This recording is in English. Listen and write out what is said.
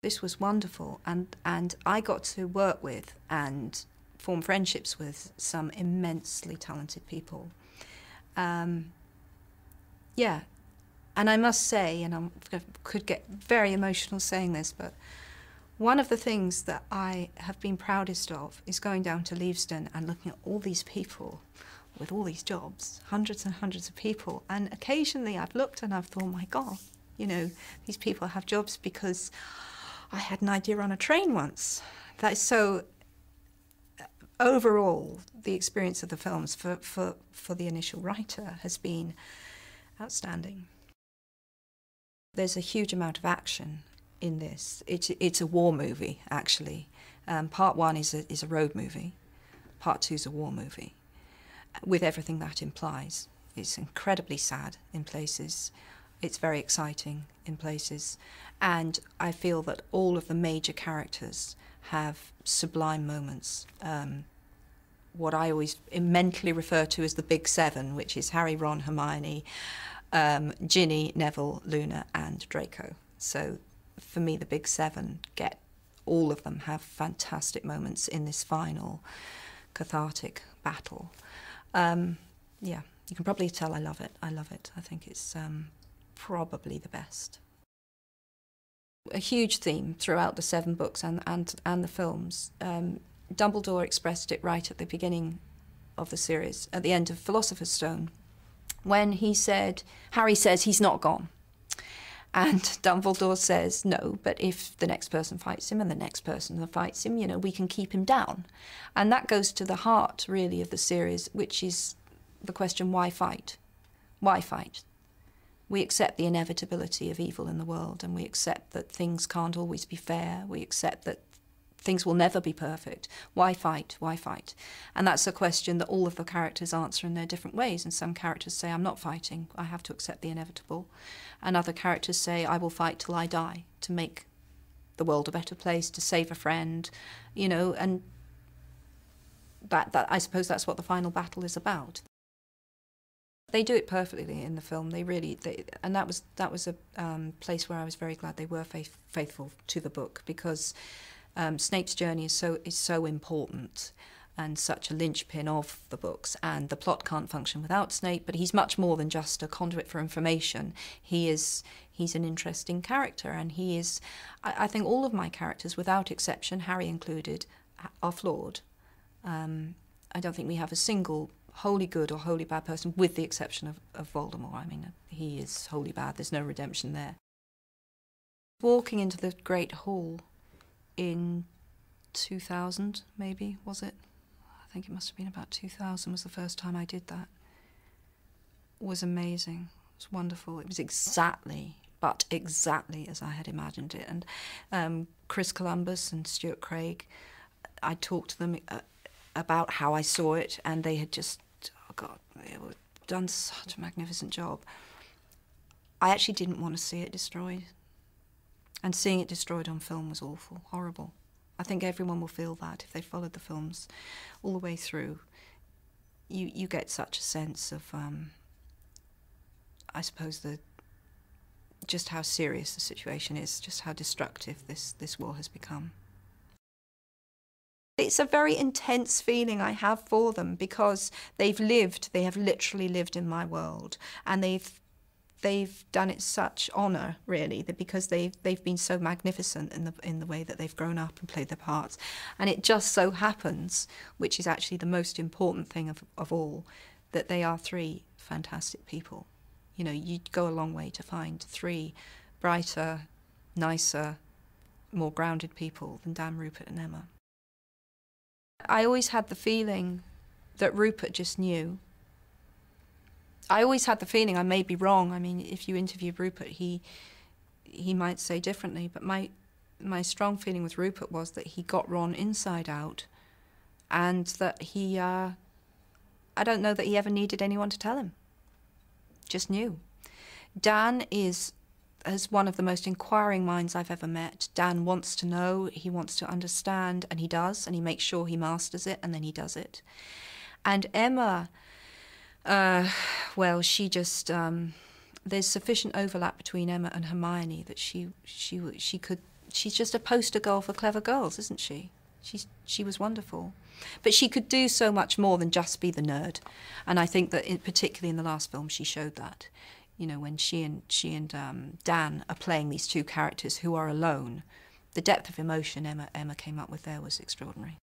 This was wonderful, and I got to work with and form friendships with some immensely talented people. Yeah, and I must say, and I could get very emotional saying this, but one of the things that I have been proudest of is going down to Leavesden and looking at all these people with all these jobs, hundreds and hundreds of people, and occasionally I've looked and I've thought, my God, you know, these people have jobs because I had an idea on a train once. That is so. Overall, the experience of the films for the initial writer has been outstanding. There's a huge amount of action in this. It's a war movie, actually. Part one is a road movie. Part two is a war movie, with everything that implies. It's incredibly sad in places. It's very exciting in places. And I feel that all of the major characters have sublime moments. What I always mentally refer to as the Big Seven, which is Harry, Ron, Hermione, Ginny, Neville, Luna, and Draco. So for me, the Big Seven all of them have fantastic moments in this final cathartic battle. Yeah, you can probably tell I love it. I love it. I think it's probably the best. A huge theme throughout the 7 books and the films. Dumbledore expressed it right at the beginning of the series, at the end of Philosopher's Stone, when he said, Harry says he's not gone. And Dumbledore says, no, but if the next person fights him and the next person fights him, you know, we can keep him down. And that goes to the heart, really, of the series, which is the question, why fight? Why fight? We accept the inevitability of evil in the world, and we accept that things can't always be fair. We accept that things will never be perfect. Why fight? Why fight? And that's a question that all of the characters answer in their different ways. And some characters say, I'm not fighting, I have to accept the inevitable. And other characters say, I will fight till I die, to make the world a better place, to save a friend, you know, and that I suppose that's what the final battle is about. They do it perfectly in the film. And that was a place where I was very glad they were faithful to the book, because Snape's journey is so important and such a linchpin of the books, and the plot can't function without Snape, but he's much more than just a conduit for information. He's an interesting character, and I think all of my characters, without exception, Harry included, are flawed. I don't think we have a single wholly good or wholly bad person, with the exception of Voldemort. I mean, he is wholly bad, there's no redemption there. Walking into the Great Hall in 2000, maybe, was it? I think it must have been about 2000 was the first time I did that. It was amazing. It was wonderful. It was exactly as I had imagined it. And Chris Columbus and Stuart Craig, I talked to them about how I saw it, and they had just, oh God, they had done such a magnificent job. I actually didn't want to see it destroyed. And seeing it destroyed on film was awful, horrible. I think everyone will feel that if they followed the films all the way through. You get such a sense of, I suppose, just how serious the situation is, just how destructive this war has become. It's a very intense feeling I have for them, because they have literally lived in my world, and they've done it such honour, really, because they've been so magnificent in the way that they've grown up and played their parts. And it just so happens, which is actually the most important thing of all, that they are 3 fantastic people. You know, you'd go a long way to find 3 brighter, nicer, more grounded people than Dan, Rupert and Emma. I always had the feeling that Rupert just knew. I always had the feeling, I may be wrong, I mean, if you interviewed Rupert, he might say differently, but my strong feeling with Rupert was that he got Ron inside out, and that he, I don't know that he ever needed anyone to tell him. Just knew. Dan is one of the most inquiring minds I've ever met. Dan wants to know, he wants to understand, and he does, and he makes sure he masters it, and then he does it. And Emma, well, she just, there's sufficient overlap between Emma and Hermione that she could she's just a poster girl for clever girls, isn't she? She was wonderful. But she could do so much more than just be the nerd. And I think that particularly in the last film she showed that. You know, when she and Dan are playing these two characters who are alone, the depth of emotion Emma came up with there was extraordinary.